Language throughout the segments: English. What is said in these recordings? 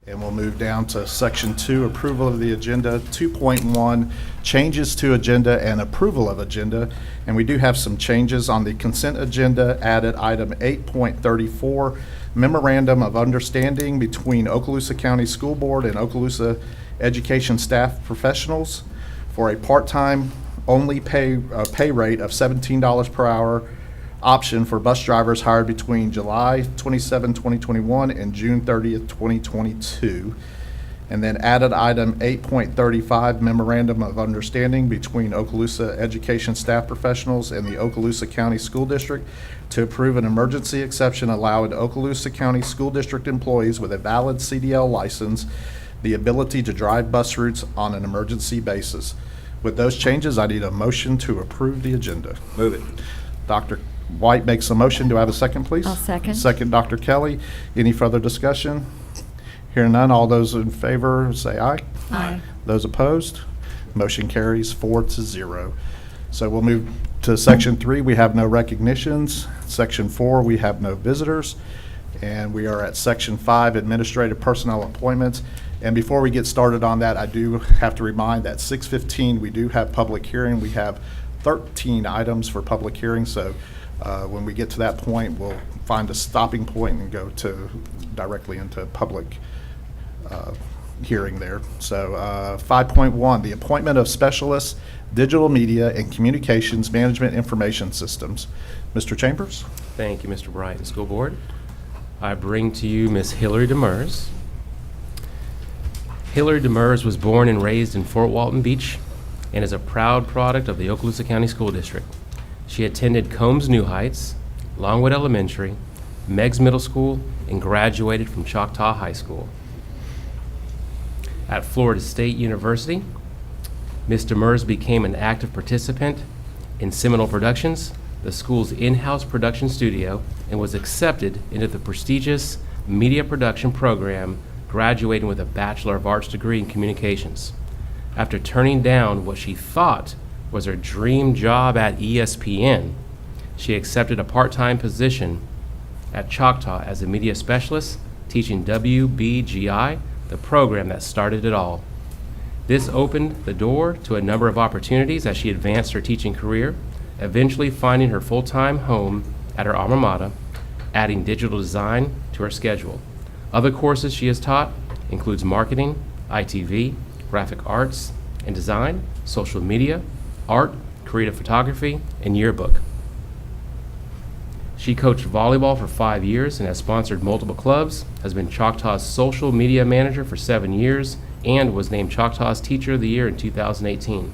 And we'll move down to Section 2, approval of the agenda. 2.1, changes to agenda and approval of agenda. And we do have some changes on the consent agenda. Added item 8.34, memorandum of understanding between Okaloosa County School Board and Okaloosa Education staff professionals for a part-time only pay rate of $17 per hour option for bus drivers hired between July 27, 2021 and June 30th, 2022. And then added item 8.35, memorandum of understanding between Okaloosa Education staff professionals and the Okaloosa County School District to approve an emergency exception allowing Okaloosa County School District employees with a valid CDL license the ability to drive bus routes on an emergency basis. With those changes, I need a motion to approve the agenda. Move it. Dr. White makes a motion. Do I have a second, please? I'll second. Second, Dr. Kelly. Any further discussion? Hearing none, all those in favor say aye. Aye. Those opposed? Motion carries 4-0. So we'll move to Section 3. We have no recognitions. Section 4, we have no visitors. And we are at Section 5, administrative personnel appointments. And before we get started on that, I do have to remind that 6:15, we do have public hearing. We have 13 items for public hearing. So when we get to that point, we'll find a stopping point and go to directly into public hearing there. So 5.1, the appointment of specialists, digital media and communications management information systems. Mr. Chambers? Thank you, Mr. Bright and School Board. I bring to you Miss Hillary Demers. Hillary Demers was born and raised in Fort Walton Beach and is a proud product of the Okaloosa County School District. She attended Combs New Heights, Longwood Elementary, Meigs Middle School, and graduated from Choctaw High School. At Florida State University, Ms. Demers became an active participant in Seminole Productions, the school's in-house production studio, and was accepted into the prestigious media production program, graduating with a Bachelor of Arts degree in communications. After turning down what she thought was her dream job at ESPN, she accepted a part-time position at Choctaw as a media specialist, teaching WBGI, the program that started it all. This opened the door to a number of opportunities as she advanced her teaching career, eventually finding her full-time home at her alma mater, adding digital design to her schedule. Other courses she has taught includes marketing, ITV, graphic arts and design, social media, art, creative photography, and yearbook. She coached volleyball for 5 years and has sponsored multiple clubs, has been Choctaw's social media manager for 7 years, and was named Choctaw's Teacher of the Year in 2018.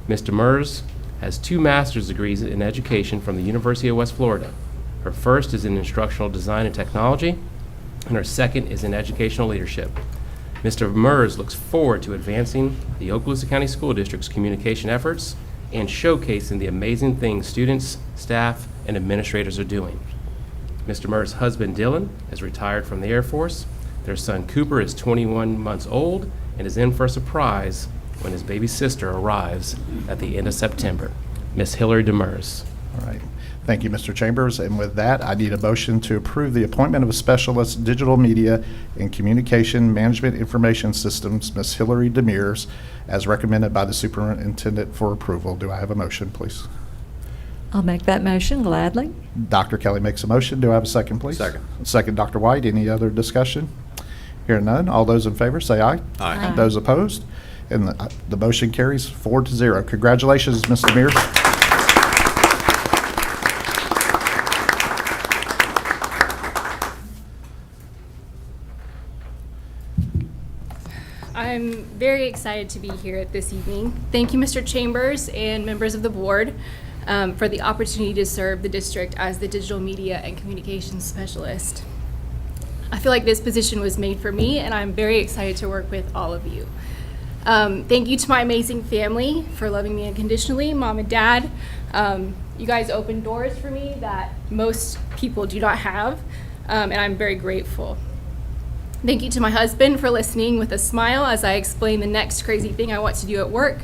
Ms. Demers has 2 master's degrees in education from the University of West Florida. Her first is in instructional design and technology, and her second is in educational leadership. Mr. Demers looks forward to advancing the Okaloosa County School District's communication efforts and showcasing the amazing things students, staff, and administrators are doing. Mr. Demers' husband, Dylan, is retired from the Air Force. Their son, Cooper, is 21 months old and is in for a surprise when his baby sister arrives at the end of September. Miss Hillary Demers. All right. Thank you, Mr. Chambers. And with that, I need a motion to approve the appointment of a specialist, digital media and communication management information systems, Ms. Hillary Demers, as recommended by the superintendent for approval. Do I have a motion, please? I'll make that motion gladly. Dr. Kelly makes a motion. Do I have a second, please? Second. Second, Dr. White. Any other discussion? Hearing none. All those in favor say aye. Aye. Those opposed? And the motion carries 4-0. Congratulations, Ms. Demers. I'm very excited to be here this evening. Thank you, Mr. Chambers and members of the board, for the opportunity to serve the district as the digital media and communications specialist. I feel like this position was made for me, and I'm very excited to work with all of you. Thank you to my amazing family for loving me unconditionally, Mom and Dad. You guys opened doors for me that most people do not have, and I'm very grateful. Thank you to my husband for listening with a smile as I explain the next crazy thing I want to do at work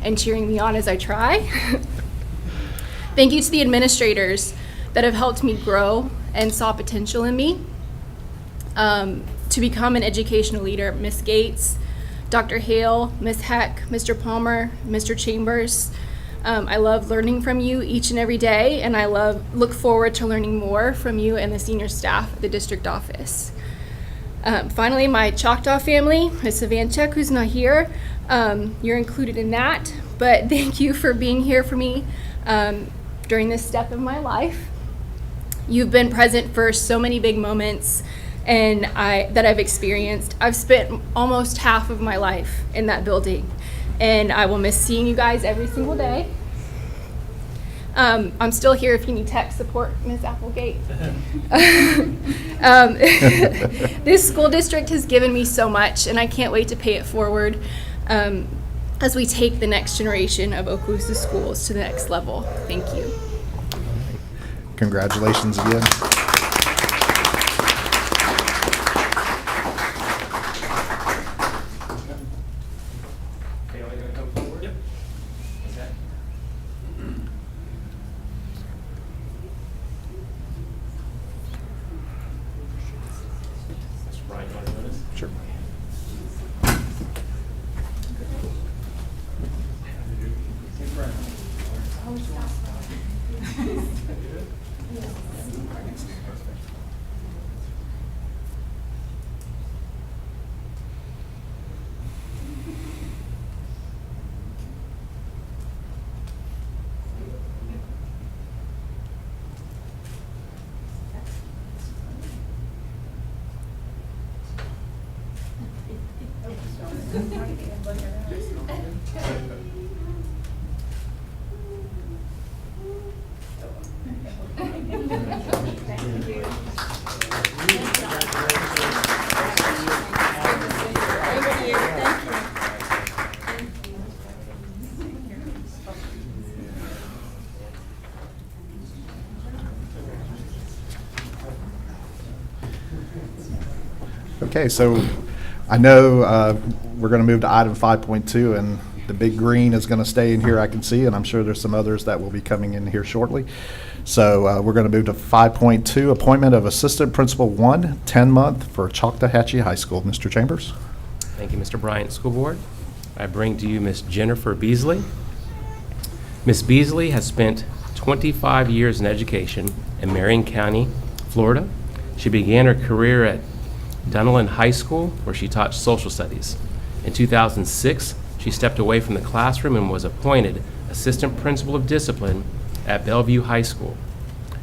and cheering me on as I try. Thank you to the administrators that have helped me grow and saw potential in me. To to become an educational leader, Ms. Gates, Dr. Hale, Ms. Heck, Mr. Palmer, Mr. Chambers. I love learning from you each and every day, and I look forward to learning more from you and the senior staff at the district office. Finally, my Choctaw family, Ms. Savanchuk, who's not here, you're included in that, but thank you for being here for me during this step of my life. You've been present for so many big moments that I've experienced. I've spent almost half of my life in that building, and I will miss seeing you guys every single day. I'm still here if you need tech support, Ms. Applegate. This school district has given me so much, and I can't wait to pay it forward as we take the next generation of Okaloosa schools to the next level. Thank you. Congratulations again. Sure. Okay, so I know we're going to move to item 5.2, and the big green is going to stay in here, I can see, and I'm sure there's some others that will be coming in here shortly. So we're going to move to 5.2, appointment of Assistant Principal 1, 10-month for Choctawhatchee High School. Mr. Chambers? Thank you, Mr. Bryant, School Board. I bring to you Ms. Jennifer Beasley. Ms. Beasley has spent 25 years in education in Marion County, Florida. She began her career at Dunellen High School, where she taught social studies. In 2006, she stepped away from the classroom and was appointed Assistant Principal of Discipline at Bellevue High School.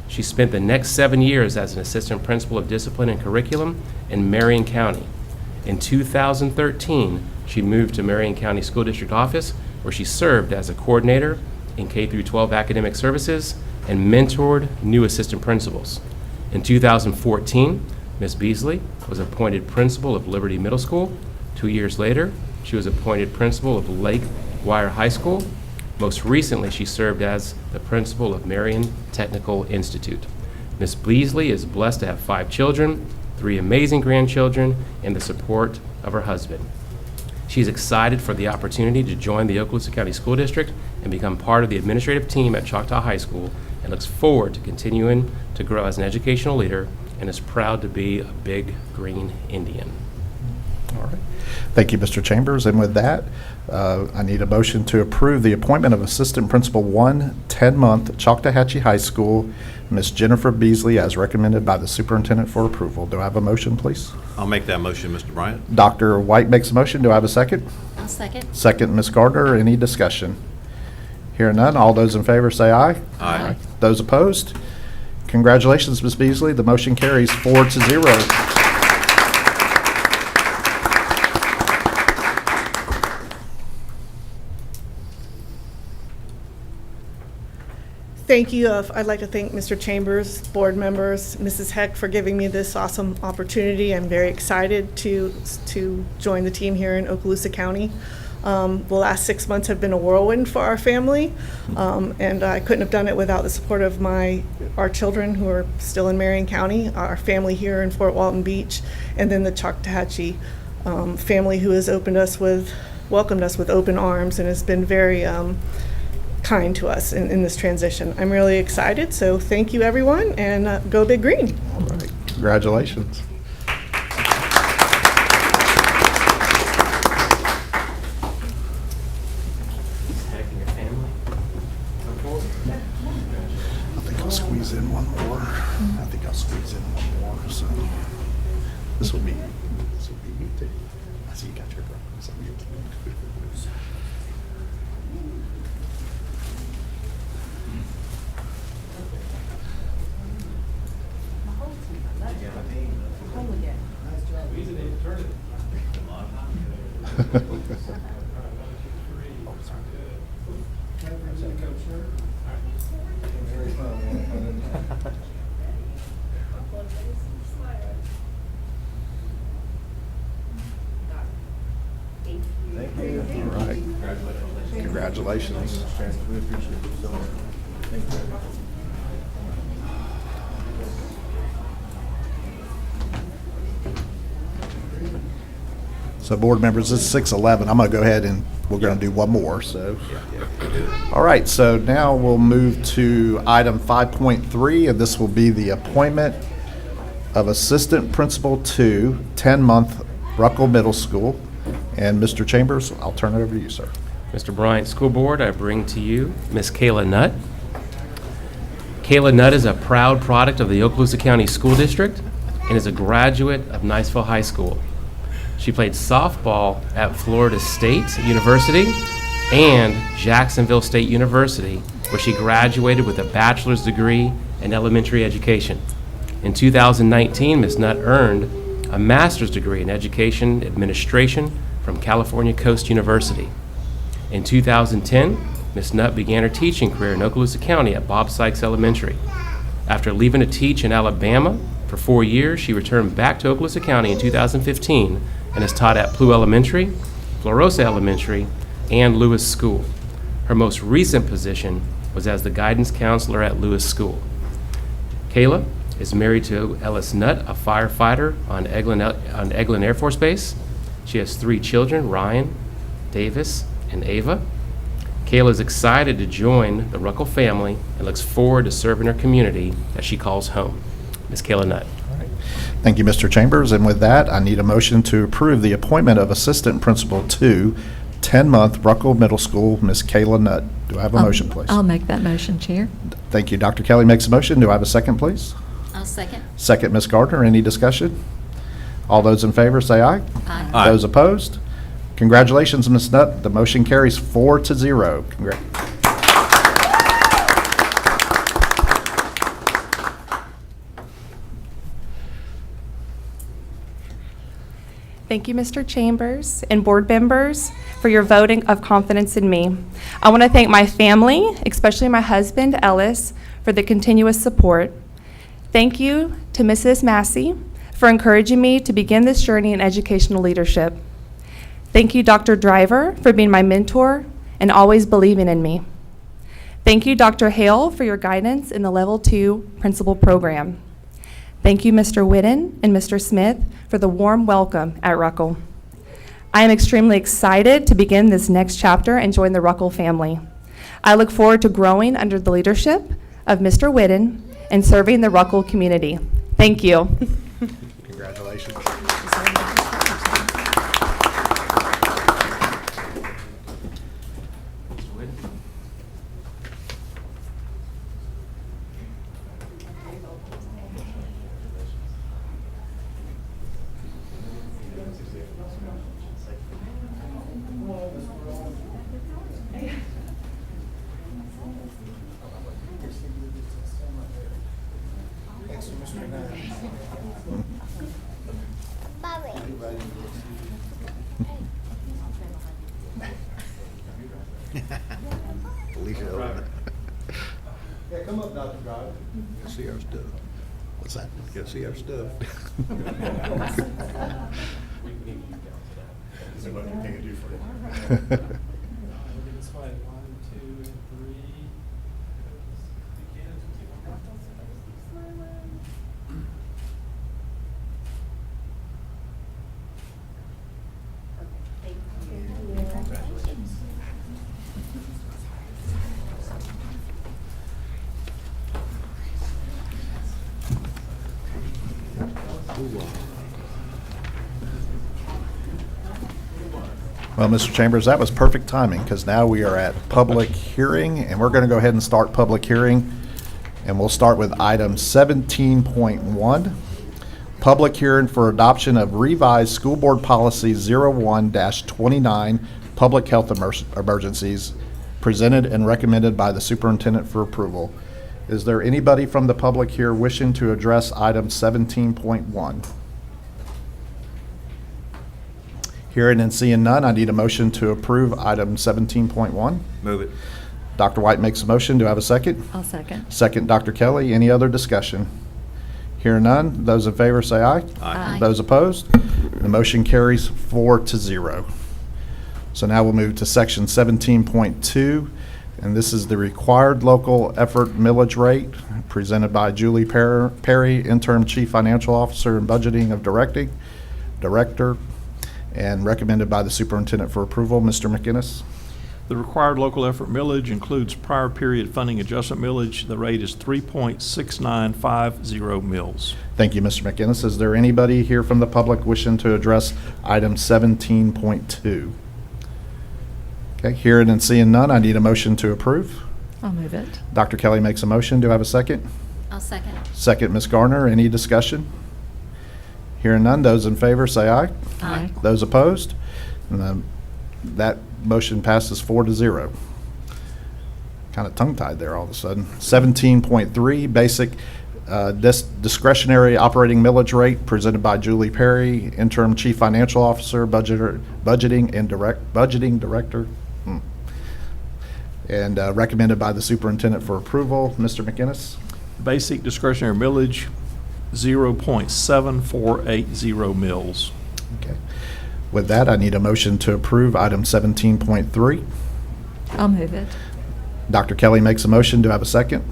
She spent the next 7 years as an Assistant Principal of Discipline and Curriculum in Marion County. In 2013, she moved to Marion County School District Office, where she served as a coordinator in K-12 academic services and mentored new assistant principals. In 2014, Ms. Beasley was appointed principal of Liberty Middle School. 2 years later, she was appointed principal of Lake Wire High School. Most recently, she served as the principal of Marion Technical Institute. Ms. Beasley is blessed to have 5 children, 3 amazing grandchildren, and the support of her husband. She's excited for the opportunity to join the Okaloosa County School District and become part of the administrative team at Choctaw High School, and looks forward to continuing to grow as an educational leader, and is proud to be a big green Indian. All right. Thank you, Mr. Chambers. And with that, I need a motion to approve the appointment of Assistant Principal 1, 10-month, Choctawhatchee High School, Ms. Jennifer Beasley, as recommended by the Superintendent for approval. Do I have a motion, please? I'll make that motion, Mr. Bryant. Dr. White makes a motion. Do I have a second? I'll second. Second, Ms. Gardner. Any discussion? Hearing none, all those in favor say aye. Aye. Those opposed? Congratulations, Ms. Beasley. The motion carries 4-0. Thank you. I'd like to thank Mr. Chambers, board members, Mrs. Heck for giving me this awesome opportunity. I'm very excited to join the team here in Okaloosa County. The last 6 months have been a whirlwind for our family, and I couldn't have done it without the support of our children who are still in Marion County, our family here in Fort Walton Beach, and then the Choctawhatchee family who has welcomed us with open arms and has been very kind to us in this transition. I'm really excited, so thank you everyone, and go Big Green. All right. Congratulations. I see you got your reference. All right. Congratulations. So board members, this is 6:11. I'm going to go ahead and we're going to do one more, so. All right, so now we'll move to item 5.3, and this will be the appointment of Assistant Principal to 10-month Ruckle Middle School. And Mr. Chambers, I'll turn it over to you, sir. Mr. Bryant School Board, I bring to you Miss Kayla Nutt. Kayla Nutt is a proud product of the Okaloosa County School District and is a graduate of Niceville High School. She played softball at Florida State University and Jacksonville State University, where she graduated with a bachelor's degree in elementary education. In 2019, Ms. Nutt earned a master's degree in education administration from California Coast University. In 2010, Ms. Nutt began her teaching career in Okaloosa County at Bob Sykes Elementary. After leaving to teach in Alabama for 4 years, she returned back to Okaloosa County in 2015 and has taught at Plu Elementary, Florosa Elementary, and Lewis School. Her most recent position was as the guidance counselor at Lewis School. Kayla is married to Ellis Nutt, a firefighter on Eglin Air Force Base. She has 3 children, Ryan, Davis, and Ava. Kayla is excited to join the Ruckle family and looks forward to serving her community that she calls home. Ms. Kayla Nutt. Thank you, Mr. Chambers. And with that, I need a motion to approve the appointment of Assistant Principal to 10-month Ruckle Middle School, Ms. Kayla Nutt. Do I have a motion, please? I'll make that motion, Chair. Thank you. Dr. Kelly makes a motion. Do I have a second, please? I'll second. Second, Ms. Gardner. Any discussion? All those in favor say aye. Aye. Aye. Those opposed? Congratulations, Ms. Nutt. The motion carries 4-0. Congrats. Thank you, Mr. Chambers and board members, for your voting of confidence in me. I want to thank my family, especially my husband, Ellis, for the continuous support. Thank you to Mrs. Massey for encouraging me to begin this journey in educational leadership. Thank you, Dr. Driver, for being my mentor and always believing in me. Thank you, Dr. Hale, for your guidance in the Level 2 Principal Program. Thank you, Mr. Whitten and Mr. Smith, for the warm welcome at Ruckle. I am extremely excited to begin this next chapter and join the Ruckle family. I look forward to growing under the leadership of Mr. Whitten and serving the Ruckle community. Thank you. Congratulations. Yeah, come up, Dr. Driver. Get see our stuff. What's that? Get see our stuff. Well, Mr. Chambers, that was perfect timing, because now we are at public hearing, and we're going to go ahead and start public hearing. And we'll start with item 17.1, public hearing for adoption of revised School Board Policy 01-29, public health emergencies, presented and recommended by the superintendent for approval. Is there anybody from the public here wishing to address item 17.1? Hearing and seeing none, I need a motion to approve item 17.1. Move it. Dr. White makes a motion. Do I have a second? I'll second. Second, Dr. Kelly. Any other discussion? Hearing none, those in favor say aye. Aye. Those opposed? The motion carries 4-0. So now we'll move to section 17.2, and this is the required local effort millage rate presented by Julie Perry, interim chief financial officer and budgeting of director, and recommended by the superintendent for approval. Mr. McInnes. The required local effort millage includes prior period funding adjustment millage. The rate is 3.6950 mils. Thank you, Mr. McInnes. Is there anybody here from the public wishing to address item 17.2? Okay, hearing and seeing none, I need a motion to approve. I'll move it. Dr. Kelly makes a motion. Do I have a second? I'll second. Second, Ms. Garner. Any discussion? Hearing none, those in favor say aye. Aye. Those opposed? That motion passes 4-0. Kind of tongue-tied there all of a sudden. 17.3, basic discretionary operating millage rate presented by Julie Perry, interim chief financial officer, budgeting director, and recommended by the superintendent for approval. Mr. McInnes. Basic discretionary millage, 0.7480 mils. Okay. With that, I need a motion to approve item 17.3. I'll move it. Dr. Kelly makes a motion. Do I have a second?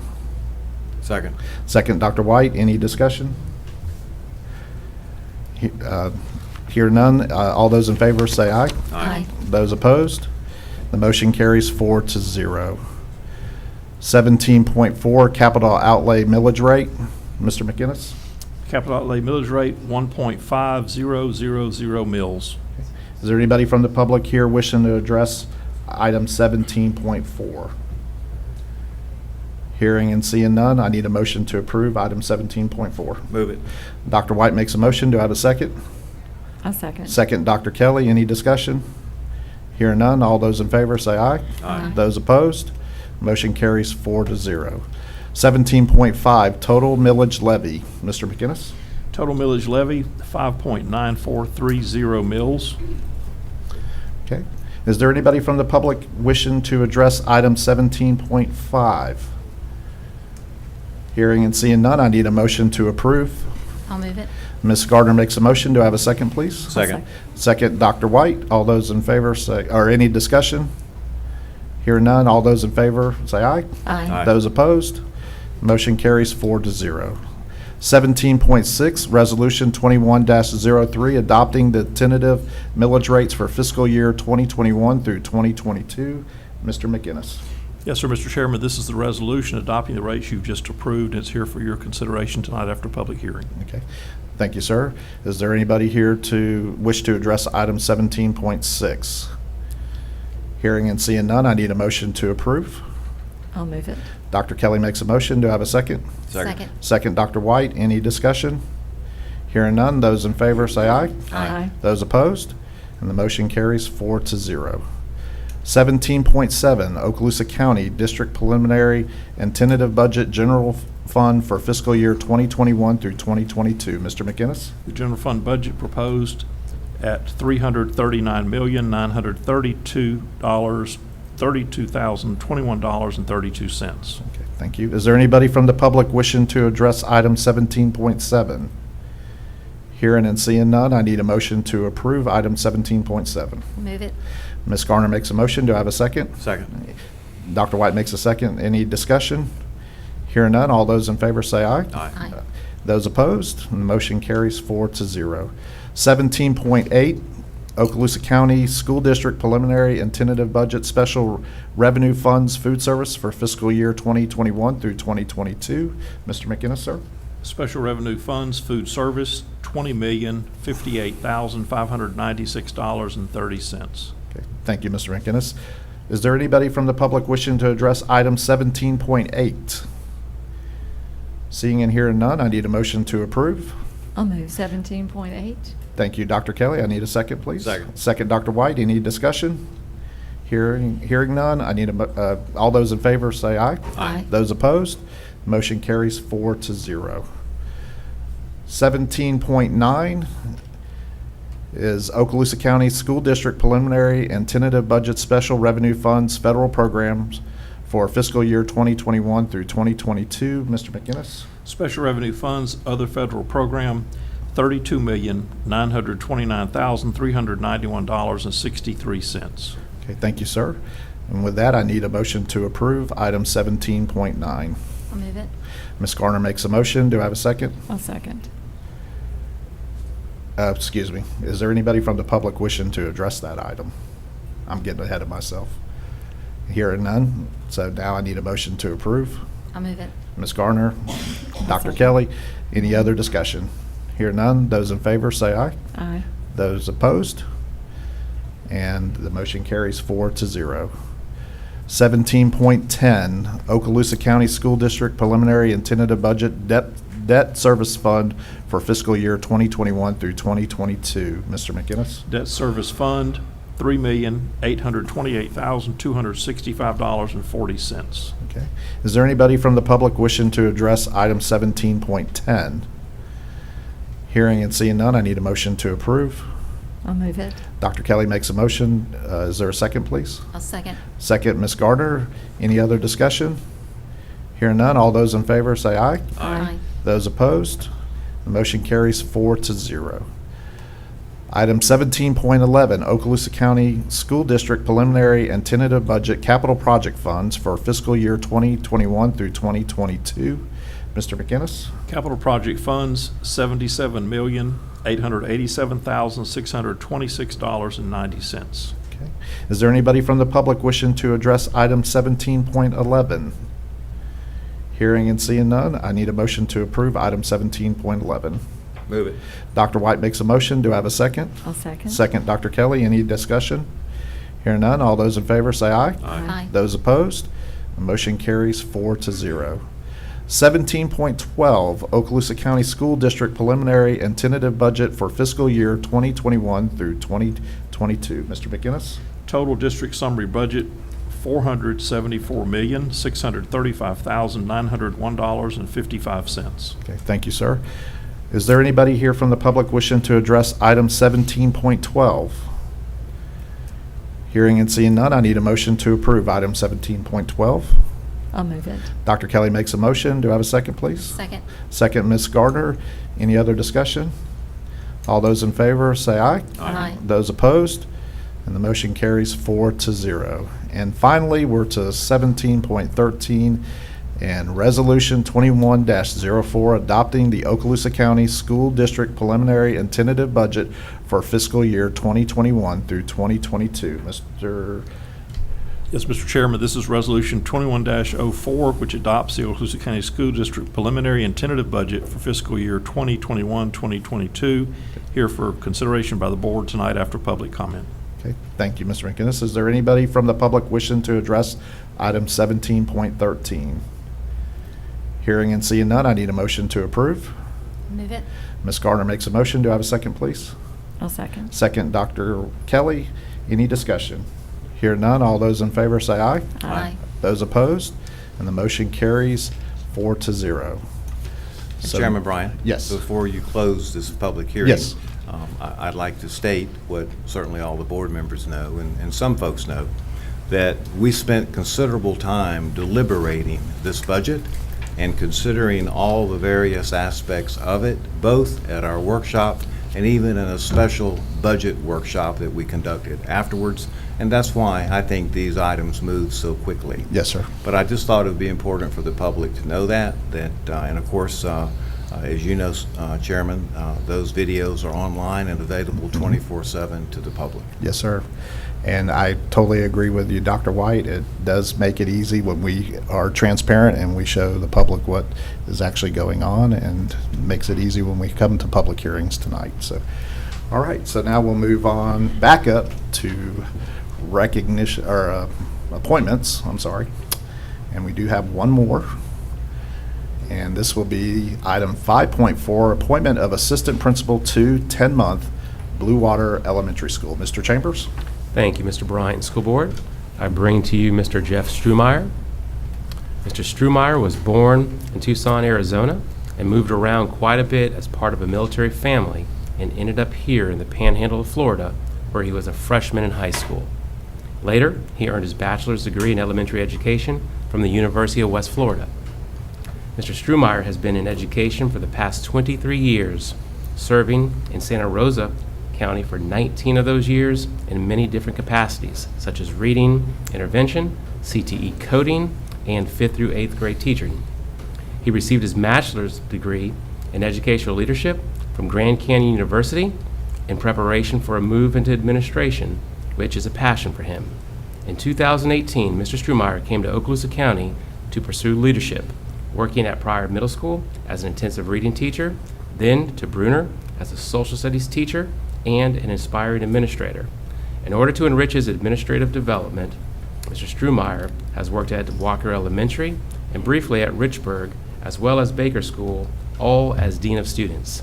Second. Second, Dr. White. Any discussion? Hear none. All those in favor say aye. Aye. Those opposed? The motion carries 4-0. 17.4, capital outlay millage rate. Mr. McInnes? Capital outlay millage rate, 1.5000 mils. Is there anybody from the public here wishing to address item 17.4? Hearing and seeing none, I need a motion to approve item 17.4. Move it. Dr. White makes a motion. Do I have a second? I'll second. Second, Dr. Kelly. Any discussion? Hearing none, all those in favor say aye. Aye. Those opposed? Motion carries 4-0. 17.5, total millage levy. Mr. McInnes? Total millage levy, 5.9430 mils. Okay. Is there anybody from the public wishing to address item 17.5? Hearing and seeing none, I need a motion to approve. I'll move it. Ms. Gardner makes a motion. Do I have a second, please? Second. Second, Dr. White. All those in favor say, or any discussion? Hearing none, all those in favor say aye. Aye. Those opposed? Motion carries 4-0. 17.6, Resolution 21-03, adopting the tentative millage rates for fiscal year 2021 through 2022. Mr. McInnes. Yes, sir, Mr. Chairman, this is the resolution adopting the rates you've just approved. It's here for your consideration tonight after public hearing. Okay. Thank you, sir. Is there anybody here to wish to address item 17.6? Hearing and seeing none, I need a motion to approve. I'll move it. Dr. Kelly makes a motion. Do I have a second? Second. Second, Dr. White. Any discussion? Hearing none, those in favor say aye. Aye. Those opposed? And the motion carries 4-0. 17.7, Okaloosa County District Preliminary and Tentative Budget General Fund for fiscal year 2021 through 2022. Mr. McInnes? The general fund budget proposed at $339,932,021.32. Okay, thank you. Is there anybody from the public wishing to address item 17.7? Hearing and seeing none, I need a motion to approve item 17.7. Move it. Ms. Garner makes a motion. Do I have a second? Second. Dr. White makes a second. Any discussion? Hearing none, all those in favor say aye. Aye. Those opposed, and the motion carries 4-0. 17.8, Okaloosa County School District Preliminary and Tentative Budget Special Revenue Funds Food Service for fiscal year 2021 through 2022. Mr. McInnes, sir? Special revenue funds, food service, $20,058,596.30. Okay, thank you, Mr. McInnes. Is there anybody from the public wishing to address item 17.8? Seeing and hearing none, I need a motion to approve. I'll move 17.8. Thank you, Dr. Kelly. I need a second, please. Second. Second, Dr. White. Any discussion? Hearing none, I need all those in favor say aye. Aye. Those opposed, motion carries 4-0. 17.9 is Okaloosa County School District Preliminary and Tentative Budget Special Revenue Funds Federal Programs for fiscal year 2021 through 2022. Mr. McGinnis? Special Revenue Funds, Other Federal Program, $32,929,391.63. Okay, thank you, sir. And with that, I need a motion to approve item 17.9. I'll move it. Ms. Garner makes a motion. Do I have a second? I'll second. Excuse me. Is there anybody from the public wishing to address that item? I'm getting ahead of myself. Hearing none, so now I need a motion to approve. I'll move it. Ms. Garner, Dr. Kelly, any other discussion? Hear none, those in favor say aye. Aye. Those opposed? And the motion carries 4-0. 17.10, Okaloosa County School District Preliminary and Tentative Budget Debt Service Fund for fiscal year 2021 through 2022. Mr. McGinnis? Debt Service Fund, $3,828,265.40. Okay. Is there anybody from the public wishing to address item 17.10? Hearing and seeing none, I need a motion to approve. I'll move it. Dr. Kelly makes a motion. Is there a second, please? I'll second. Second, Ms. Gardner. Any other discussion? Hearing none, all those in favor say aye. Aye. Those opposed? The motion carries 4-0. Item 17.11, Okaloosa County School District Preliminary and Tentative Budget Capital Project Funds for fiscal year 2021 through 2022. Mr. McGinnis? Capital Project Funds, $77,887,626.90. Okay. Is there anybody from the public wishing to address item 17.11? Hearing and seeing none, I need a motion to approve item 17.11. Move it. Dr. White makes a motion. Do I have a second? I'll second. Second, Dr. Kelly. Any discussion? Hearing none, all those in favor say aye. Aye. Those opposed? The motion carries 4-0. 17.12, Okaloosa County School District Preliminary and Tentative Budget for fiscal year 2021 through 2022. Mr. McGinnis? Total district summary budget, $474,635,901.55. Okay, thank you, sir. Is there anybody here from the public wishing to address item 17.12? Hearing and seeing none, I need a motion to approve item 17.12. I'll move it. Dr. Kelly makes a motion. Do I have a second, please? Second. Second, Ms. Gardner. Any other discussion? All those in favor say aye. Aye. Those opposed? And the motion carries 4-0. And finally, we're to 17.13 and Resolution 21-04 adopting the Okaloosa County School District Preliminary and Tentative Budget for fiscal year 2021 through 2022. Mr. Yes, Mr. Chairman, this is Resolution 21-04, which adopts the Okaloosa County School District Preliminary and Tentative Budget for fiscal year 2021-2022, here for consideration by the board tonight after public comment. Okay, thank you, Mr. McInnes. Is there anybody from the public wishing to address item 17.13? Hearing and seeing none, I need a motion to approve. Move it. Ms. Gardner makes a motion. Do I have a second, please? I'll second. Second, Dr. Kelly. Any discussion? Hear none, all those in favor say aye. Aye. Those opposed? And the motion carries 4-0. So- Chairman Bryant? Yes. Before you close this public hearing. Yes. I'd like to state what certainly all the board members know, and some folks know, that we spent considerable time deliberating this budget and considering all the various aspects of it, both at our workshop and even in a special budget workshop that we conducted afterwards. And that's why I think these items move so quickly. Yes, sir. But I just thought it would be important for the public to know that, and of course, as you know, Chairman, those videos are online and available 24/7 to the public. Yes, sir. And I totally agree with you, Dr. White. It does make it easy when we are transparent and we show the public what is actually going on, and makes it easy when we come to public hearings tonight. So, all right, so now we'll move on back up to recognition, or appointments, I'm sorry. And we do have one more. And this will be item 5.4, appointment of assistant principal to 10-month Blue Water Elementary School. Mr. Chambers? Thank you, Mr. Bryant. School Board, I bring to you Mr. Jeff Strumeyer. Mr. Strumeyer was born in Tucson, Arizona, and moved around quite a bit as part of a military family and ended up here in the Panhandle of Florida, where he was a freshman in high school. Later, he earned his bachelor's degree in elementary education from the University of West Florida. Mr. Strumeyer has been in education for the past 23 years, serving in Santa Rosa County for 19 of those years in many different capacities, such as reading, intervention, CTE coding, and 5th through 8th grade teaching. He received his bachelor's degree in educational leadership from Grand Canyon University in preparation for a move into administration, which is a passion for him. In 2018, Mr. Strumeyer came to Okaloosa County to pursue leadership, working at Pryor Middle School as an intensive reading teacher, then to Bruner as a social studies teacher and an inspiring administrator. In order to enrich his administrative development, Mr. Strumeyer has worked at Walker Elementary and briefly at Richburg, as well as Baker School, all as Dean of Students.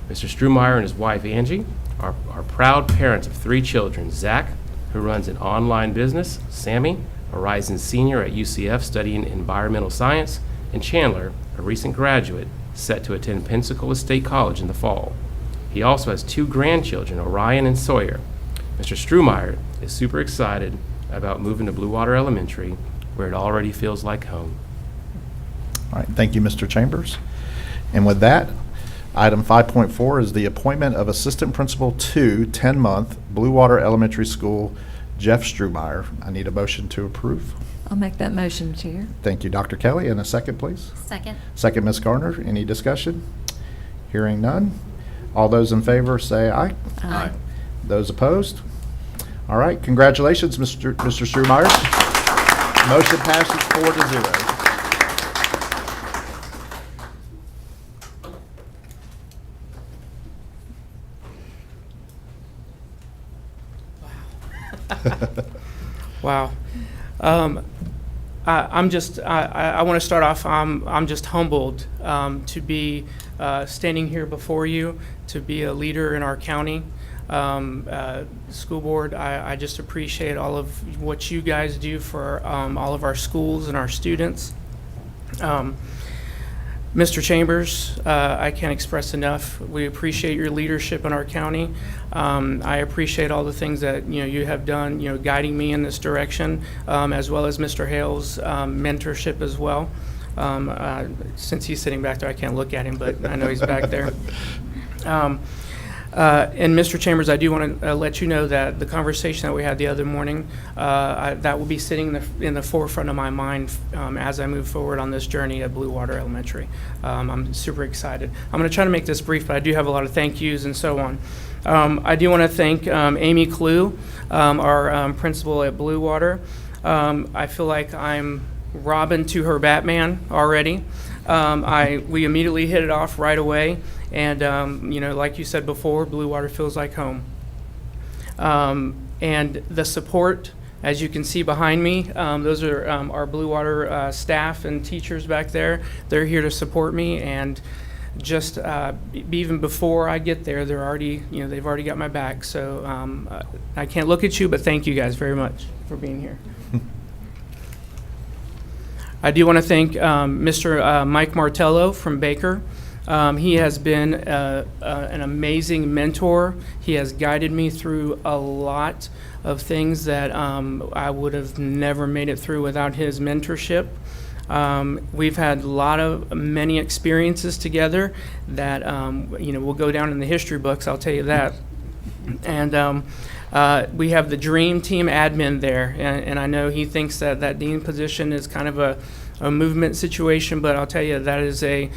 Mr. Strumeyer and his wife Angie are proud parents of 3 children: Zach, who runs an online business; Sammy, a rising senior at UCF studying environmental science; and Chandler, a recent graduate set to attend Pensacola State College in the fall. He also has 2 grandchildren, Orion and Sawyer. Mr. Strumeyer is super excited about moving to Blue Water Elementary, where it already feels like home. All right, thank you, Mr. Chambers. And with that, item 5.4 is the appointment of assistant principal to 10-month Blue Water Elementary School, Jeff Strumeyer. I need a motion to approve. I'll make that motion, Chair. Thank you, Dr. Kelly. And a second, please. Second. Second, Ms. Garner. Any discussion? Hearing none. All those in favor say aye. Aye. Those opposed? All right, congratulations, Mr. Strumeyer. Motion passes 4-0. Wow. I want to start off, I'm just humbled to be standing here before you, to be a leader in our county. School board, I just appreciate all of what you guys do for all of our schools and our students. Mr. Chambers, I can't express enough. We appreciate your leadership in our county. I appreciate all the things that you have done, guiding me in this direction, as well as Mr. Hale's mentorship as well. Since he's sitting back there, I can't look at him, but I know he's back there. And Mr. Chambers, I do want to let you know that the conversation that we had the other morning, that will be sitting in the forefront of my mind as I move forward on this journey at Blue Water Elementary. I'm super excited. I'm going to try to make this brief, but I do have a lot of thank yous and so on. I do want to thank Amy Clue, our principal at Blue Water. I feel like I'm Robin to her Batman already. We immediately hit it off right away. And, like you said before, Blue Water feels like home. And the support, as you can see behind me, those are our Blue Water staff and teachers back there. They're here to support me. And just even before I get there, they're already, they've already got my back. So I can't look at you, but thank you guys very much for being here. I do want to thank Mr. Mike Martello from Baker. He has been an amazing mentor. He has guided me through a lot of things that I would have never made it through without his mentorship. We've had many experiences together that will go down in the history books, I'll tell you that. And we have the dream team admin there, and I know he thinks that dean position is kind of a movement situation, but I'll tell you that is a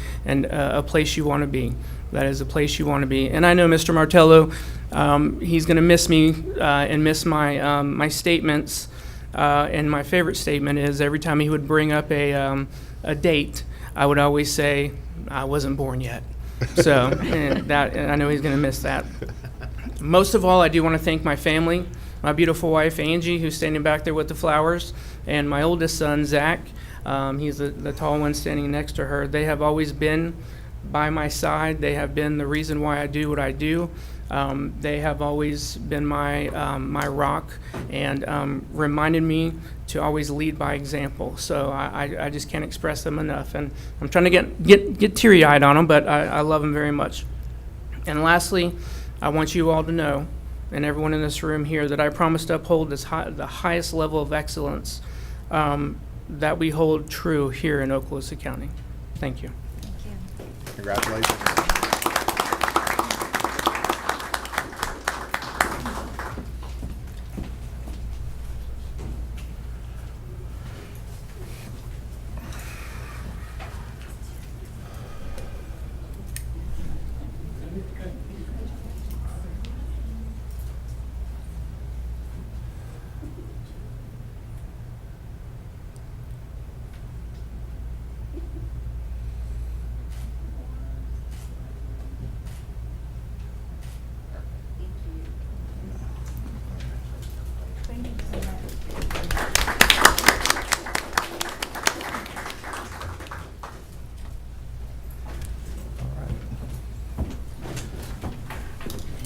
place you want to be. That is a place you want to be. And I know Mr. Martello, he's going to miss me and miss my statements. And my favorite statement is every time he would bring up a date, I would always say, I wasn't born yet. So and I know he's going to miss that. Most of all, I do want to thank my family, my beautiful wife, Angie, who's standing back there with the flowers, and my oldest son, Zach. He's the tall one standing next to her. They have always been by my side. They have been the reason why I do what I do. They have always been my rock and reminded me to always lead by example. So I just can't express them enough. And I'm trying to get teary-eyed on them, but I love them very much. And lastly, I want you all to know, and everyone in this room here, that I promise to uphold the highest level of excellence that we hold true here in Okaloosa County. Thank you. Congratulations.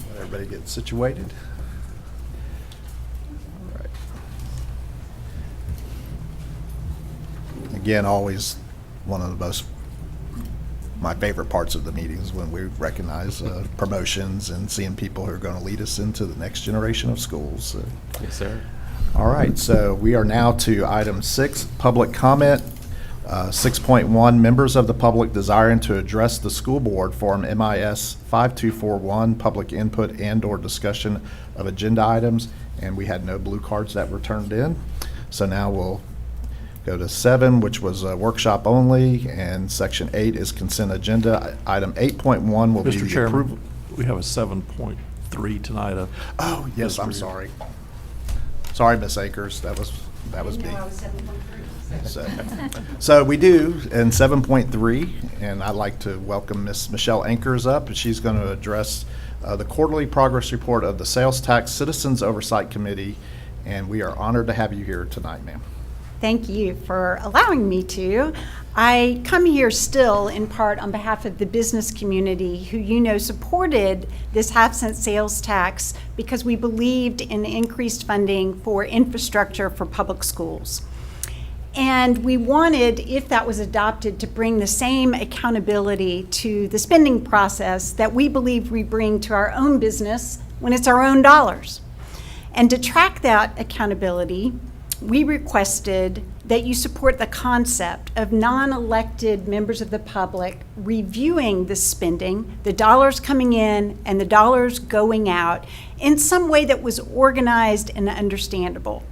Let everybody get situated. All right. Again, always one of my favorite parts of the meetings when we recognize promotions and seeing people who are going to lead us into the next generation of schools. So. Yes, sir. All right, so we are now to item 6, public comment. 6.1, members of the public desiring to address the school board, Form MIS 5241, public input and/or discussion of agenda items, and we had no blue cards that were turned in. So now we'll go to 7, which was a workshop only, and section 8 is consent agenda. Item 8.1 will be Mr. the Chairman, approval. we have a 7.3 tonight. Oh, yes, I'm sorry. Sorry, Ms. Akers, that was me. So we do in 7.3, and I'd like to welcome Ms. Michelle Ankers up, and she's going to address the quarterly progress report of the Sales Tax Citizens Oversight Committee, and we are honored to have you here tonight, ma'am. Thank you for allowing me to. I come here still in part on behalf of the business community who supported this half-cent sales tax because we believed in increased funding for infrastructure for public schools. And we wanted, if that was adopted, to bring the same accountability to the spending process that we believe we bring to our own business when it's our own dollars. And to track that accountability, we requested that you support the concept of non-elected members of the public reviewing the spending, the dollars coming in and the dollars going out, in some way that was organized and understandable.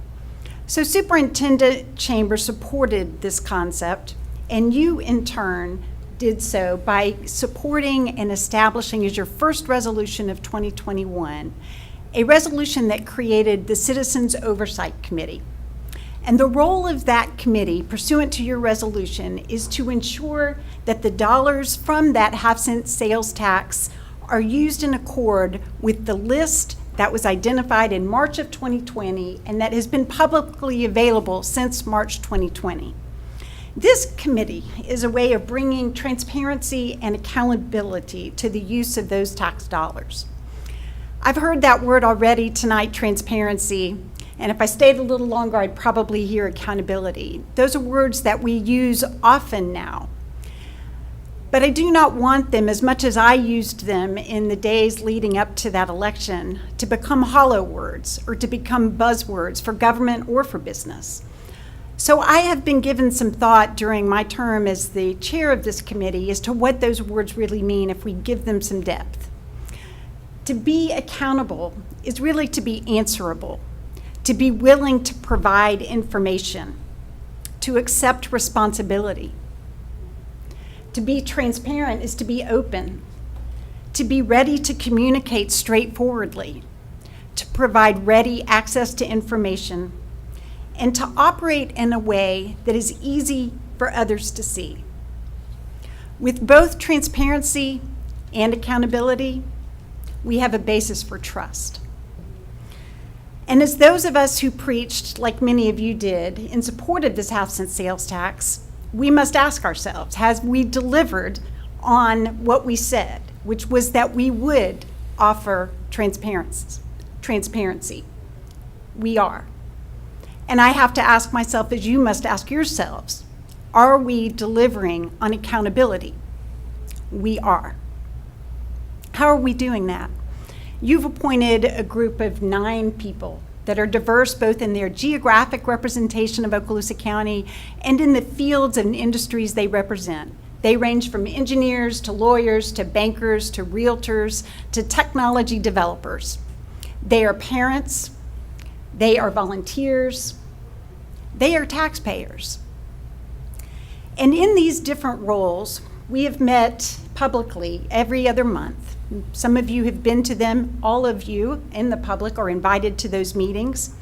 So Superintendent Chambers supported this concept, and you in turn did so by supporting and establishing as your first resolution of 2021, a resolution that created the Citizens Oversight Committee. And the role of that committee, pursuant to your resolution, is to ensure that the dollars from that half-cent sales tax are used in accord with the list that was identified in March of 2020 and that has been publicly available since March 2020. This committee is a way of bringing transparency and accountability to the use of those tax dollars. I've heard that word already tonight, transparency, and if I stayed a little longer, I'd probably hear accountability. Those are words that we use often now. But I do not want them, as much as I used them in the days leading up to that election, to become hollow words or to become buzzwords for government or for business. So I have been given some thought during my term as the chair of this committee as to what those words really mean if we give them some depth. To be accountable is really to be answerable, to be willing to provide information, to accept responsibility. To be transparent is to be open, to be ready to communicate straightforwardly, to provide ready access to information, and to operate in a way that is easy for others to see. With both transparency and accountability, we have a basis for trust. And as those of us who preached, like many of you did, in support of this half-cent sales tax, we must ask ourselves, has we delivered on what we said, which was that we would offer transparency? We are. And I have to ask myself, as you must ask yourselves, are we delivering on accountability? We are. How are we doing that? You've appointed a group of 9 people that are diverse both in their geographic representation of Okaloosa County and in the fields and industries they represent. They range from engineers to lawyers to bankers to realtors to technology developers. They are parents, they are volunteers, they are taxpayers. And in these different roles, we have met publicly every other month. Some of you have been to them, all of you in the public are invited to those meetings.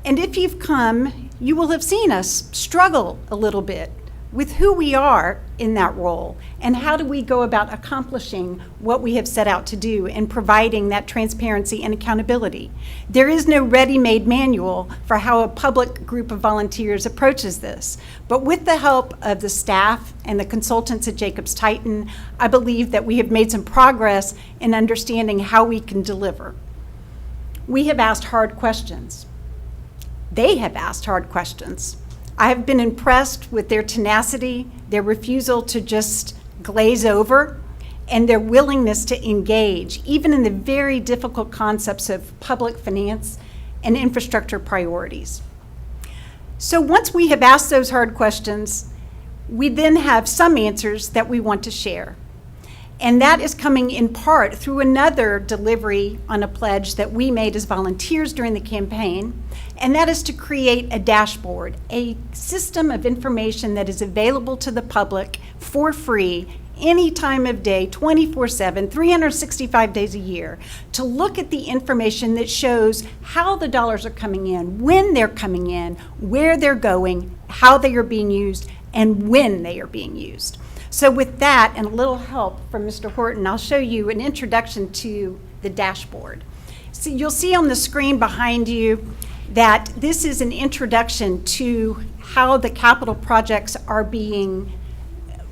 And if you've come, you will have seen us struggle a little bit with who we are in that role and how do we go about accomplishing what we have set out to do and providing that transparency and accountability. There is no ready-made manual for how a public group of volunteers approaches this, but with the help of the staff and the consultants at Jacobs Titan, I believe that we have made some progress in understanding how we can deliver. We have asked hard questions. They have asked hard questions. I have been impressed with their tenacity, their refusal to just glaze over, and their willingness to engage, even in the very difficult concepts of public finance and infrastructure priorities. So once we have asked those hard questions, we then have some answers that we want to share. And that is coming in part through another delivery on a pledge that we made as volunteers during the campaign, and that is to create a dashboard, a system of information that is available to the public for free any time of day, 24/7, 365 days a year, to look at the information that shows how the dollars are coming in, when they're coming in, where they're going, how they are being used, and when they are being used. So with that and a little help from Mr. Horton, I'll show you an introduction to the dashboard. So you'll see on the screen behind you that this is an introduction to how the capital projects are being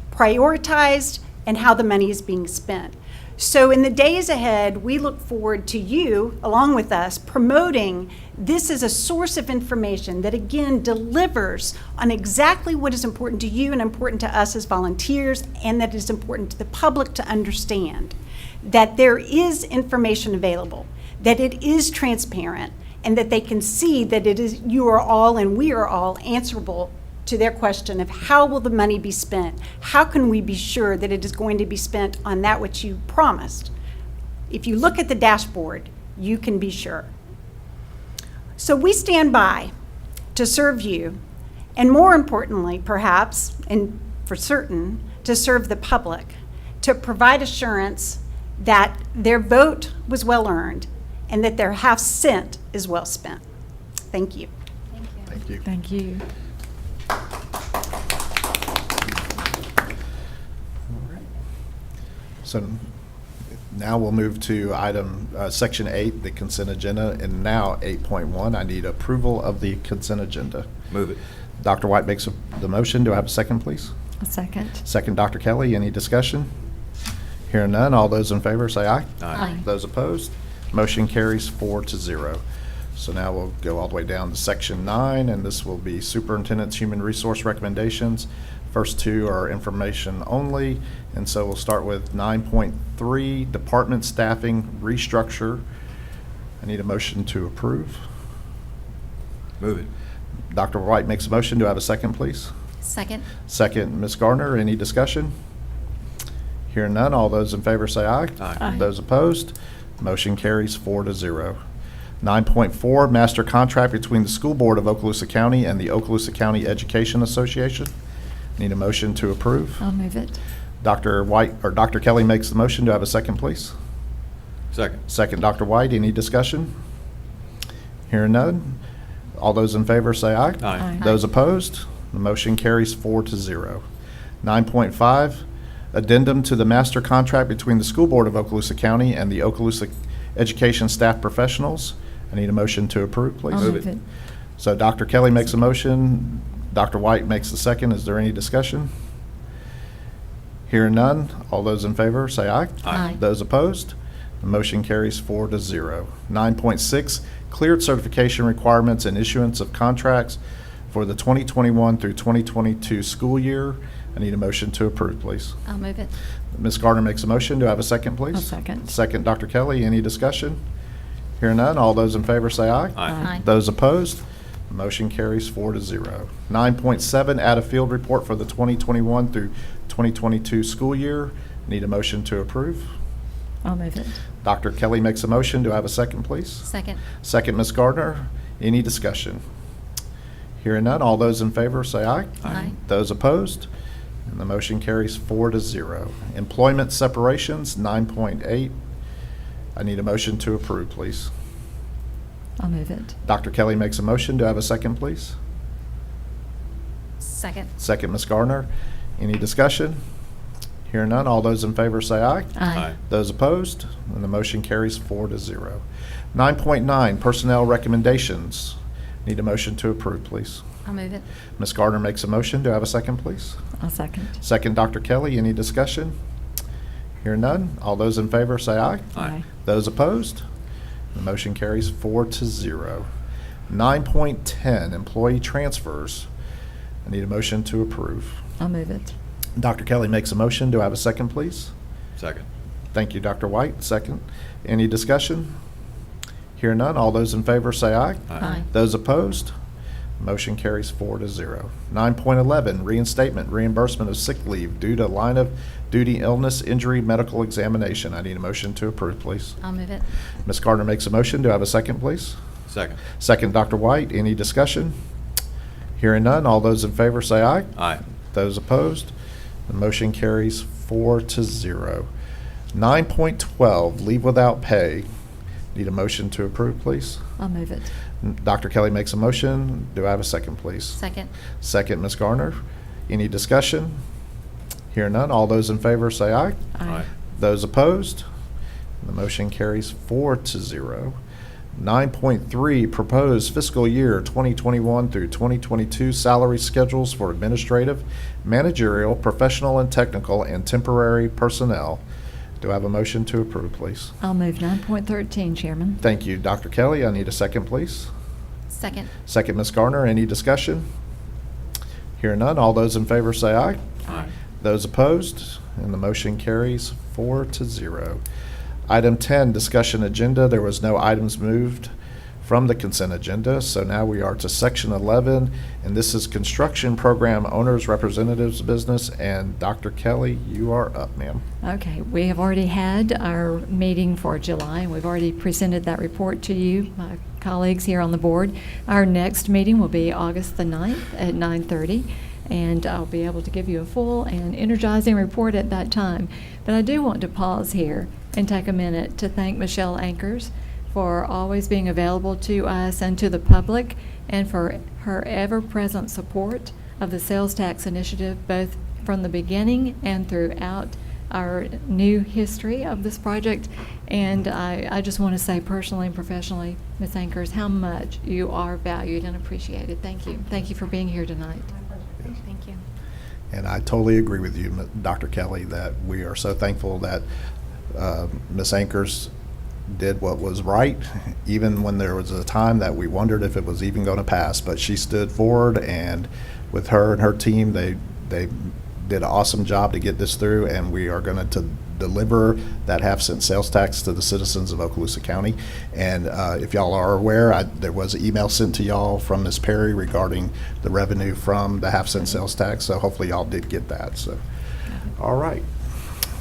prioritized and how the money is being spent. So in the days ahead, we look forward to you, along with us, promoting this as a source of information that, again, delivers on exactly what is important to you and important to us as volunteers, and that is important to the public to understand, that there is information available, that it is transparent, and that they can see that it is you are all and we are all answerable to their question of how will the money be spent? How can we be sure that it is going to be spent on that which you promised? If you look at the dashboard, you can be sure. So we stand by to serve you, and more importantly, perhaps, and for certain, to serve the public, to provide assurance that their vote was well earned and that their half cent is well spent. Thank you. Thank you. Thank you. So now we'll move to item, section 8, the consent agenda, and now 8.1, I need approval of the consent agenda. Move it. Dr. White makes the motion. Do I have a second, please? A second. Second, Dr. Kelly. Any discussion? Hearing none, all those in favor say aye. Aye. Those opposed, motion carries 4-0. So now we'll go all the way down to section 9, and this will be Superintendent's Human Resource Recommendations. First 2 are information only, and so we'll start with 9.3, Department Staffing Restructure. I need a motion to approve. Move it. Dr. White makes a motion. Do I have a second, please? Second. Second, Ms. Gardner. Any discussion? Hearing none, all those in favor say aye. Aye. Those opposed, motion carries 4-0. 9.4, Master Contract between the School Board of Okaloosa County and the Okaloosa County Education Association. Need a motion to approve. I'll move it. Dr. White, or Dr. Kelly makes the motion. Do I have a second, please? Second. Second, Dr. White. Any discussion? Hearing none, all those in favor say aye. Aye. Those opposed, the motion carries 4-0. 9.5, Addendum to the Master Contract between the School Board of Okaloosa County and the Okaloosa Education Staff Professionals. I need a motion to approve, please. I'll move it. So Dr. Kelly makes a motion. Dr. White makes the second. Is there any discussion? Hearing none, all those in favor say aye. Aye. Those opposed, the motion carries 4-0. 9.6, cleared certification requirements and issuance of contracts for the 2021 through 2022 school year. I need a motion to approve, please. I'll move it. Ms. Gardner makes a motion. Do I have a second, please? I'll second. Second, Dr. Kelly. Any discussion? Hearing none, all those in favor say aye. Aye. Those opposed, the motion carries 4-0. 9.7, add a field report for the 2021 through 2022 school year. Need a motion to approve. I'll move it. Dr. Kelly makes a motion. Do I have a second, please? Second. Second, Ms. Gardner. Any discussion? Hearing none, all those in favor say aye. Aye. Those opposed, and the motion carries 4-0. Employment separations, 9.8. I need a motion to approve, please. I'll move it. Dr. Kelly makes a motion. Do I have a second, please? Second. Second, Ms. Gardner. Any discussion? Hearing none, all those in favor say aye. Aye. Those opposed, and the motion carries 4-0. 9.9, personnel recommendations. Need a motion to approve, please. I'll move it. Ms. Gardner makes a motion. Do I have a second, please? I'll second. Second, Dr. Kelly. Any discussion? Hearing none, all those in favor say aye. Aye. Those opposed, the motion carries 4-0. 9.10, employee transfers. I need a motion to approve. I'll move it. Dr. Kelly makes a motion. Do I have a second, please? Second. Thank you, Dr. White. Second. Any discussion? Hear none. All those in favor say aye. Aye. Those opposed? Motion carries 4-0. 9.11, reinstatement, reimbursement of sick leave due to line of duty illness, injury, medical examination. I need a motion to approve, please. I'll move it. Ms. Gardner makes a motion. Do I have a second, please? Second. Second, Dr. White. Any discussion? Hearing none. All those in favor say aye. Aye. Those opposed? The motion carries 4-0. 9.12, leave without pay. Need a motion to approve, please? I'll move it. Dr. Kelly makes a motion. Do I have a second, please? Second. Second, Ms. Garner. Any discussion? Hear none. All those in favor say aye. Aye. Those opposed? The motion carries 4-0. 9.3, proposed fiscal year 2021 through 2022 salary schedules for administrative, managerial, professional and technical, and temporary personnel. Do I have a motion to approve, please? I'll move 9.13, Chairman. Thank you, Dr. Kelly. I need a second, please. Second. Second, Ms. Garner. Any discussion? Hear none. All those in favor say aye. Aye. Those opposed? And the motion carries 4-0. Item 10, discussion agenda. There was no items moved from the consent agenda, so now we are to section 11, and this is construction program owners representatives business, and Dr. Kelly, you are up, ma'am. Okay, we have already had our meeting for July, and we've already presented that report to you, my colleagues here on the board. Our next meeting will be August the 9th at 9:30, and I'll be able to give you a full and energizing report at that time. But I do want to pause here and take a minute to thank Michelle Ankers for always being available to us and to the public, and for her ever-present support of the sales tax initiative, both from the beginning and throughout our new history of this project. And I just want to say personally and professionally, Ms. Ankers, how much you are valued and appreciated. Thank you. Thank you for being here tonight. Thank you. And I totally agree with you, Dr. Kelly, that we are so thankful that Ms. Ankers did what was right, even when there was a time that we wondered if it was even going to pass. But she stood forward, and with her and her team, they did an awesome job to get this through, and we are going to deliver that half-cent sales tax to the citizens of Okaloosa County. And if y'all are aware, there was an email sent to y'all from Ms. Perry regarding the revenue from the half-cent sales tax, so hopefully y'all did get that. So, all right.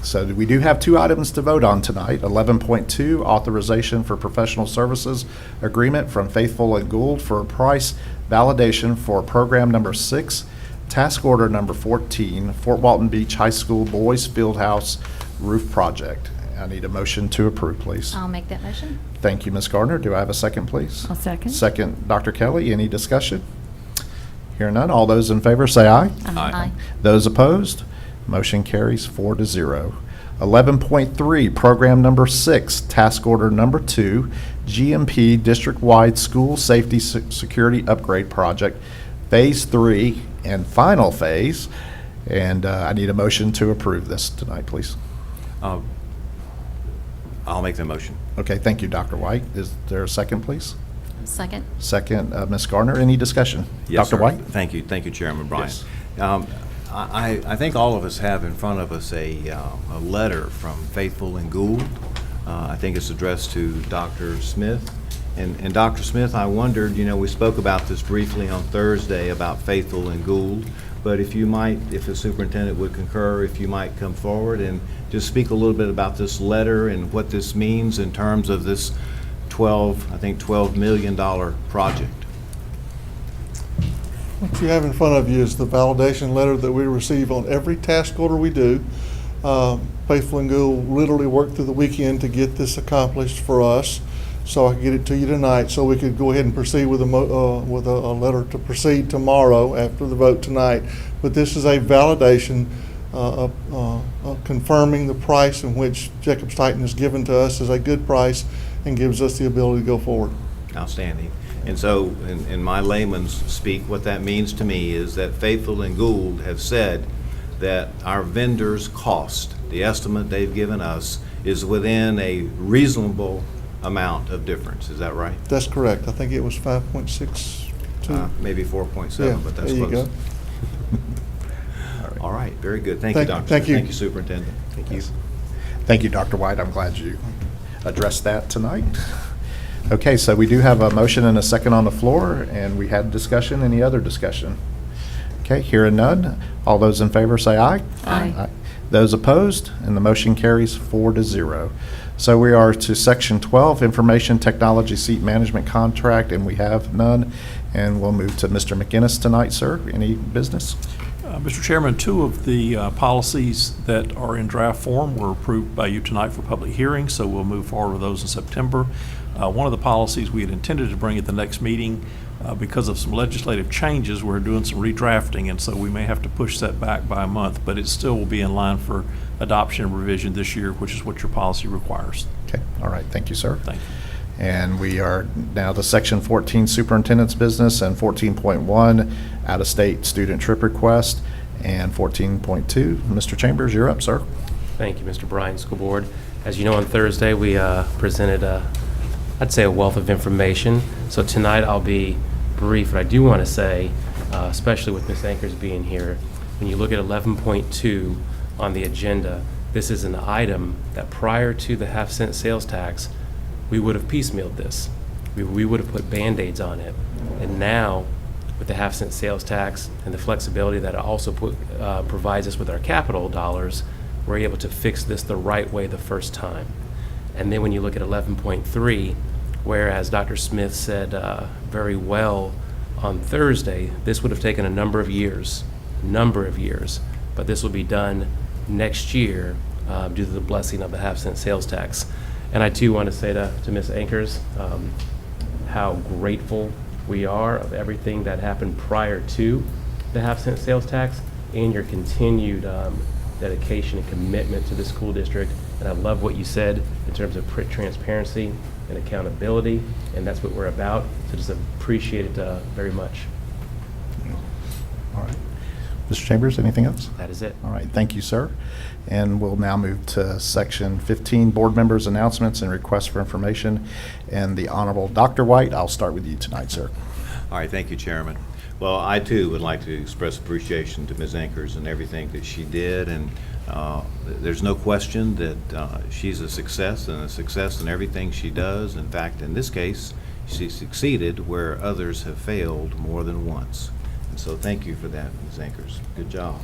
So we do have two items to vote on tonight. 11.2, authorization for professional services agreement from Faithful and Gould for price validation for program number 6, task order number 14, Fort Walton Beach High School Boys Fieldhouse Roof Project. I need a motion to approve, please. I'll make that motion. Thank you, Ms. Gardner. Do I have a second, please? I'll second. Second, Dr. Kelly. Any discussion? Hear none. All those in favor say aye. Aye. Those opposed? Motion carries 4-0. 11.3, program number 6, task order number 2, GMP district-wide school safety security upgrade project. Phase 3 and final phase. And I need a motion to approve this tonight, please. I'll make the motion. Okay, thank you, Dr. White. Is there a second, please? Second. Second, Ms. Gardner. Any discussion? Yes, Dr. sir. White? Thank you, Chairman Bryan. Yes. I think all of us have in front of us a letter from Faithful and Gould. I think it's addressed to Dr. Smith. And Dr. Smith, I wondered, we spoke about this briefly on Thursday about Faithful and Gould, but if you might, if the superintendent would concur, if you might come forward and just speak a little bit about this letter and what this means in terms of this $12 million project. What you have in front of you is the validation letter that we receive on every task order we do. Faithful and Gould literally worked through the weekend to get this accomplished for us, so I could get it to you tonight, so we could go ahead and proceed with a letter to proceed tomorrow after the vote tonight. But this is a validation confirming the price in which Jacobs Titan has given to us is a good price and gives us the ability to go forward. Outstanding. And so, in my layman's speak, what that means to me is that Faithful and Gould have said that our vendor's cost, the estimate they've given us, is within a reasonable amount of difference. Is that right? That's correct. I think it was 5.62. Maybe 4.7, Yeah, but that's there you close. go. All right, very good. Thank you, Dr. Thank Smith. you. Thank you, Superintendent. Thank you. Thank you, Dr. White. I'm glad you addressed that tonight. Okay, so we do have a motion and a second on the floor, and we had discussion. Any other discussion? Okay, hearing none. All those in favor say aye. Aye. Those opposed, and the motion carries 4-0. So we are to Section 12, Information Technology Seat Management Contract, and we have none. And we'll move to Mr. McInnes tonight, sir. Any business? Mr. Chairman, two of the policies that are in draft form were approved by you tonight for public hearing, so we'll move forward with those in September. One of the policies we had intended to bring at the next meeting, because of some legislative changes, we're doing some redrafting, and so we may have to push that back by a month, but it still will be in line for adoption and revision this year, which is what your policy requires. Okay, all right. Thank you, sir. Thank you. And we are now to Section 14, Superintendent's Business, and 14.1, Out-of-State Student Trip Request, and 14.2. Mr. Chambers, you're up, sir. Thank you, Mr. Bryan, School Board. As you know, on Thursday, we presented I'd say a wealth of information. So tonight I'll be brief, but I do want to say, especially with Ms. Ankers being here, when you look at 11.2 on the agenda, this is an item that prior to the half-cent sales tax, we would have piecemealed this. We would have put Band-Aids on it. And now, with the half-cent sales tax and the flexibility that it also provides us with our capital dollars, we're able to fix this the right way the first time. And then when you look at 11.3, whereas Dr. Smith said very well on Thursday, this would have taken a number of years, but this will be done next year due to the blessing of the half-cent sales tax. And I too want to say to Ms. Ankers how grateful we are of everything that happened prior to the half-cent sales tax and your continued dedication and commitment to the school district. And I love what you said in terms of transparency and accountability, and that's what we're about. So just appreciate it very much. All right. Mr. Chambers, anything else? That is it. All right, thank you, sir. And we'll now move to Section 15, Board Members' Announcements and Requests for Information. And the Honorable Dr. White, I'll start with you tonight, sir. All right, thank you, Chairman. Well, I too would like to express appreciation to Ms. Ankers and everything that she did, and there's no question that she's a success in everything she does. In fact, in this case, she succeeded where others have failed more than once. And so thank you for that, Ms. Ankers. Good job.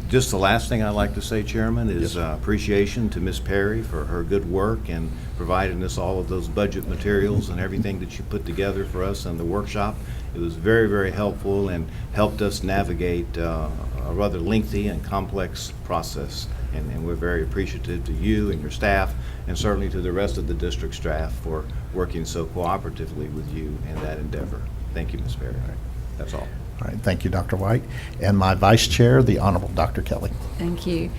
Just the last thing I'd like to say, Chairman, is appreciation to Ms. Perry for her good work and providing us all of those budget materials and everything that she put together for us in the workshop. It was very, very helpful and helped us navigate a rather lengthy and complex process. And we're very appreciative to you and your staff, and certainly to the rest of the district staff for working so cooperatively with you in that endeavor. Thank you, Ms. Perry. That's all. All right, thank you, Dr. White. And my Vice Chair, the Honorable Dr. Kelly. Thank you.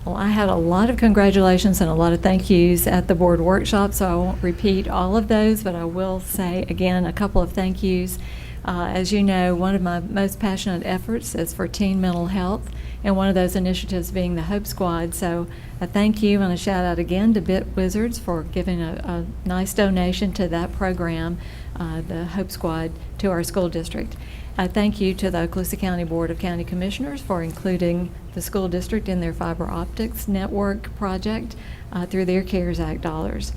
Well, I had a lot of congratulations and a lot of thank yous at the board workshop, so I won't repeat all of those, but I will say again a couple of thank yous. As you know, one of my most passionate efforts is for teen mental health, and one of those initiatives being the Hope Squad. So a thank you and a shout out again to Bit Wizards for giving a nice donation to that program, the Hope Squad, to our school district. A thank you to the Okaloosa County Board of County Commissioners for including the school district in their fiber optics network project through their CARES Act dollars.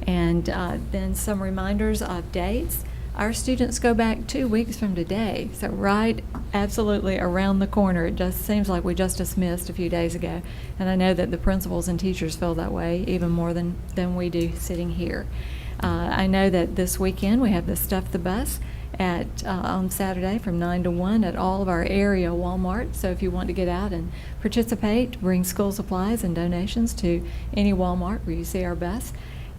And then some reminders of dates. Our students go back 2 weeks from today, so right absolutely around the corner. It just seems like we just dismissed a few days ago. And I know that the principals and teachers feel that way even more than we do sitting here. I know that this weekend we have the Stuff the Bus on Saturday from 9 to 1 at all of our area Walmart. So if you want to get out and participate, bring school supplies and donations to any Walmart where you see our bus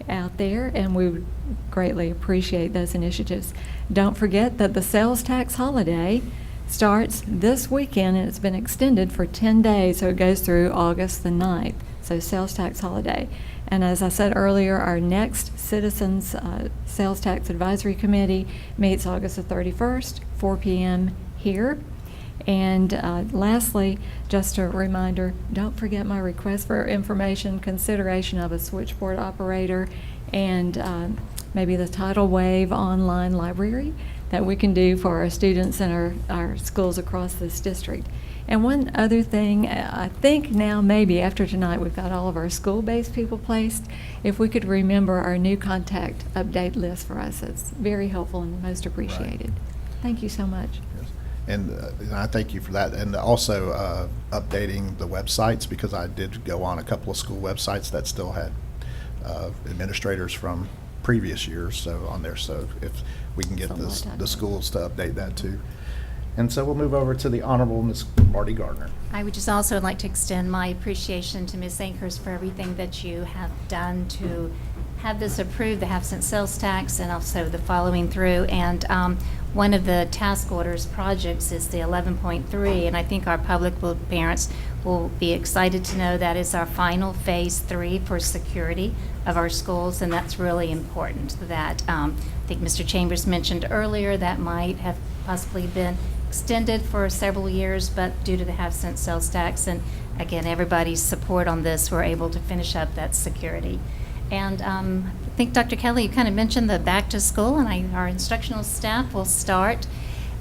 out there, and we would greatly appreciate those initiatives. Don't forget that the sales tax holiday starts this weekend, and it's been extended for 10 days, so it goes through August the 9th. So sales tax holiday. And as I said earlier, our next Citizens Sales Tax Advisory Committee meets August the 31st, 4 p.m. here. And lastly, just a reminder, don't forget my request for information, consideration of a switchboard operator, and maybe the tidal wave online library that we can do for our students and our schools across this district. And one other thing, I think now maybe after tonight we've got all of our school-based people placed, if we could remember our new contact update list for us, it's very helpful and most appreciated. Right. Thank you so much. Yes. And I thank you for that. And also updating the websites, because I did go on a couple of school websites that still had administrators from previous years on there. So if we can get the schools to update that too. And so we'll move over to the Honorable Ms. Marty Gardner. I would just also like to extend my appreciation to Ms. Akers for everything that you have done to have this approved, the half-cent sales tax, and also the following through. And one of the task orders projects is the 11.3, and I think our parents will be excited to know that is our final phase 3 for security of our schools, and that's really important. That I think Mr. Chambers mentioned earlier that might have possibly been extended for several years, but due to the half-cent sales tax and again everybody's support on this, we're able to finish up that security. And I think Dr. Kelly, you kind of mentioned the back to school, and our instructional staff will start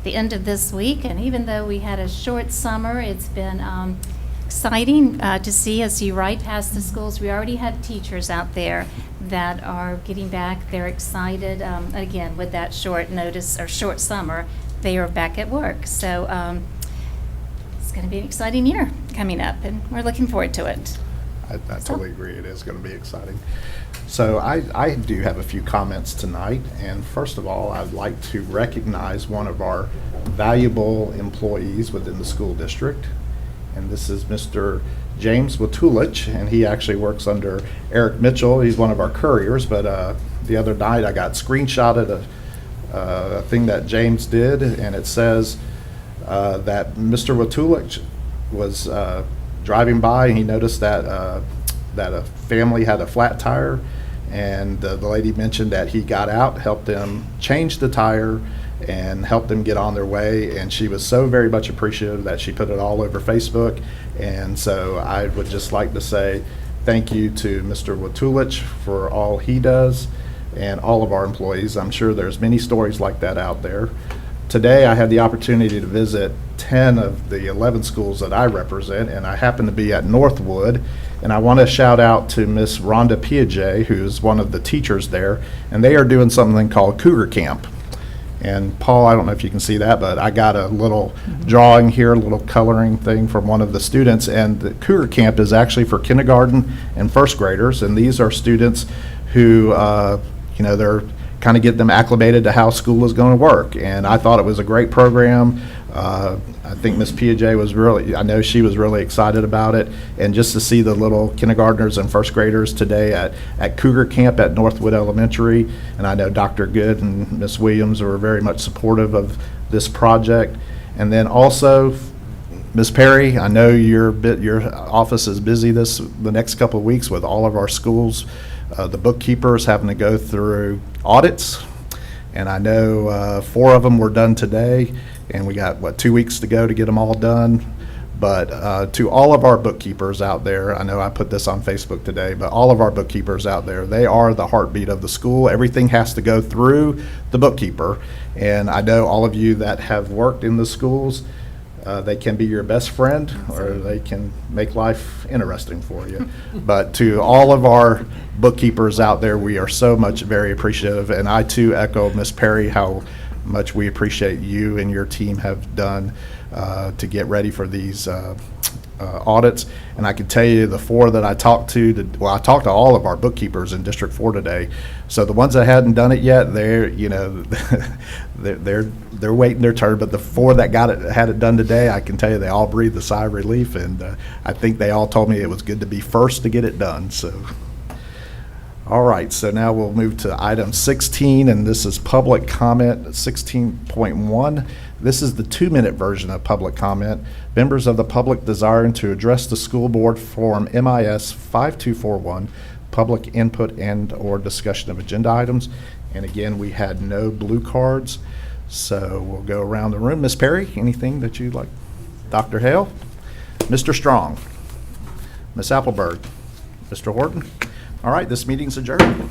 the end of this week. And even though we had a short summer, it's been exciting to see as you ride past the schools. We already have teachers out there that are getting back. They're excited. Again, with that short notice or short summer, they are back at work. So it's going to be an exciting year coming up, and we're looking forward to it. I totally agree. It is going to be exciting. So I do have a few comments tonight. And first of all, I'd like to recognize one of our valuable employees within the school district. And this is Mr. James Watulich, and he actually works under Eric Mitchell. He's one of our couriers, but the other night I got screenshotted a thing that James did, and it says that Mr. Watulich was driving by, and he noticed that a family had a flat tire, and the lady mentioned that he got out, helped them change the tire, and helped them get on their way. And she was so very much appreciative that she put it all over Facebook. And so I would just like to say thank you to Mr. Watulich for all he does and all of our employees. I'm sure there's many stories like that out there. Today I had the opportunity to visit 10 of the 11 schools that I represent, and I happen to be at Northwood. And I want to shout out to Miss Rhonda Piaget, who's one of the teachers there, and they are doing something called Cougar Camp. And Paul, I don't know if you can see that, but I got a little drawing here, a little coloring thing from one of the students. And the Cougar Camp is actually for kindergarten and first graders. And these are students who, they're kind of get them acclimated to how school is going to work. And I thought it was a great program. I think Miss Piaget I know she was really excited about it. And just to see the little kindergartners and first graders today at Cougar Camp at Northwood Elementary, and I know Dr. Good and Miss Williams were very much supportive of this project. And then also, Ms. Perry, I know your office is busy the next couple of weeks with all of our schools. The bookkeepers having to go through audits, and I know 4 of them were done today, and we got, 2 weeks to go to get them all done. But to all of our bookkeepers out there, I know I put this on Facebook today, but all of our bookkeepers out there, they are the heartbeat of the school. Everything has to go through the bookkeeper. And I know all of you that have worked in the schools, they can be your best friend, or they can make life interesting for you. But to all of our bookkeepers out there, we are so much very appreciative. And I too echo Ms. Perry, how much we appreciate you and your team have done to get ready for these audits. And I can tell you the 4 that I talked to, I talked to all of our bookkeepers in District 4 today. So the ones that hadn't done it yet, they're waiting their turn. But the 4 that had it done today, I can tell you they all breathed a sigh of relief, and I think they all told me it was good to be first to get it done. So. All right, so now we'll move to item 16, and this is public comment 16.1. This is the 2-minute version of public comment. Members of the public desiring to address the school board form MIS 5241, public input and/or discussion of agenda items. And again, we had no blue cards, so we'll go around the room. Ms. Perry, anything that you'd like? Dr. Hale? Mr. Strong? Ms. Appleberg? Mr. Horton? All right, this meeting's adjourned.